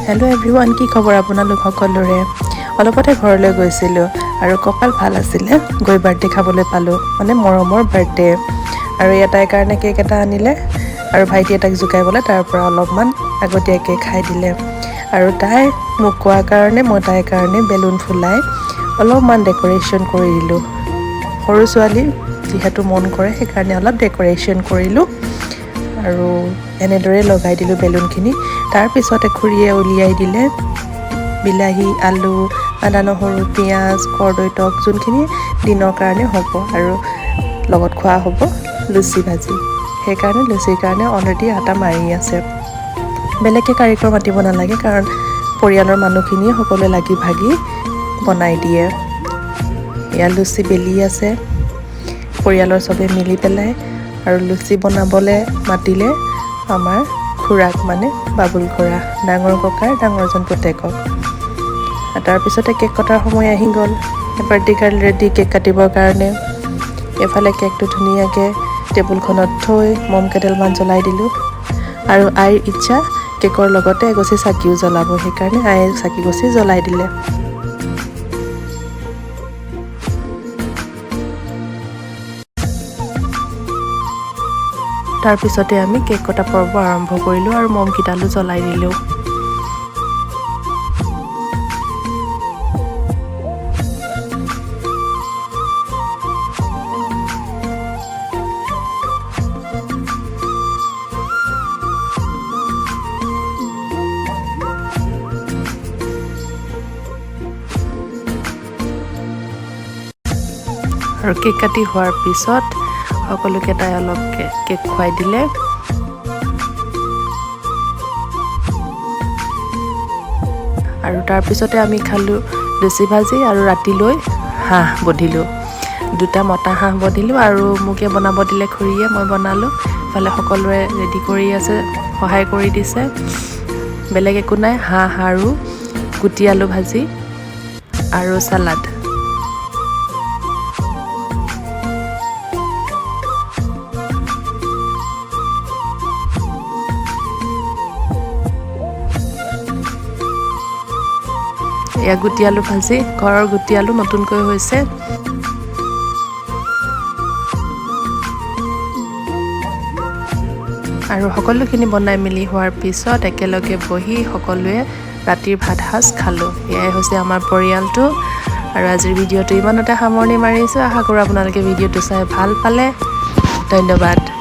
Hello' everyone, কি খবৰ আপোনালোক সকলোৰে? অলপতে ঘৰলৈ গৈছিলোঁ আৰু কপাল ভাল আছিলে, গৈ বাৰ্থডে খাবলৈ পালোঁ, মানে মৰমৰ বাৰ্থডে। আৰু তাইৰ কাৰণে কেক এটা আনিলে আৰু ভাইটি এটাক জোকাইবলৈ তাৰ পৰা অলপমান আগতীয়াকৈ খাই দিলে। আৰু তাই মোক কোৱাৰ কাৰণে মই তাইৰ কাৰণে বেলুন ফুলাই অলপমান ডেক'ৰেশ্যন কৰি দিলোঁ। সৰু ছোৱালী যিহেতু মন কৰে, সেইকাৰণে অলপ ডেক'ৰেশ্যন কৰিলোঁ আৰু এনেদৰে লগাই দিলোঁ বেলুনখিনি। তাৰপিছতে খুৰীয়ে উলিয়াই দিলে বিলাহী, আলু, আদা, নহৰু, পিঁয়াজ, কৰ্দৈ টক, যোনখিনি দিনৰ কাৰণে হ'ব আৰু লগত খোৱা হ'ব লুচি ভাজি। সেইকাৰণে লুচিৰ কাৰণে অলৰেডি আটা মাৰি আছে। বেলেগকৈ কাৰিকৰ মাতিব নালাগে, কাৰণ পৰিয়ালৰ মানুহখিনিয়ে সকলোৱে লাগি ভাগি বনাই দিয়ে। এয়া লুচি বেলি আছে পৰিয়ালৰ চবে মিলি পেলাই, আৰু লুচি বনাবলৈ মাতিলে আমাৰ খুৰাক, মানে বাবুল খুৰা, ডাঙৰ ককাৰ ডাঙৰজন পুতেকক। তাৰপিছতে কেক কটাৰ সময় আহি গ'ল। বাৰ্থডে গাৰ্ল ৰেডি কেক কাটিবৰ কাৰণে। এফালে কেকটো ধুনীয়াকৈ টেবুলখনত থৈ মম কেইডালমান জ্বলাই দিলোঁ। আৰু আইৰ ইচ্ছা কেকৰ লগতে এগছি চাকিও জ্বলাব, সেইকাৰণে আয়ে চাকি গছি জ্বলাই দিলে। তাৰপিছতে আমি কেক কটা পৰ্ব আৰম্ভ কৰিলোঁ আৰু মমকেইডালো জ্বলাই দিলোঁ। আৰু কেক কাটি হোৱাৰ পিছত সকলোকে তাই অলপ কেক খুৱাই দিলে। আৰু তাৰপিছতে আমি খালোঁ লুচি ভাজি আৰু ৰাতিলৈ হাঁহ বধিলোঁ। 2টা মতা হাঁহ বধিলোঁ আৰু মোকে বনাব দিলে খুৰীয়ে, মই বনালোঁ। ইফালে সকলোৱে ৰেডি কৰি আছে, সহায় কৰি দিছে। বেলেগ একো নাই, হাঁহ আৰু গুটি আলু ভাজি আৰু চালাড। এয়া গুটি আলু ভাজি, ঘৰৰ গুটি আলু নতুনকৈ হৈছে। আৰু সকলোখিনি বনাই মেলি হোৱাৰ পিছত একেলগে বহি সকলোৱে ৰাতিৰ ভাত সাজ খালোঁ। এয়াই হৈছে আমাৰ পৰিয়ালটো। আৰু আজিৰ ভিডিঅ'টো ইমানতে সামৰণি মাৰিছোঁ। আশা কৰোঁ আপোনালোকে ভিডিঅ'টো চাই ভাল পালে। ধন্যবাদ।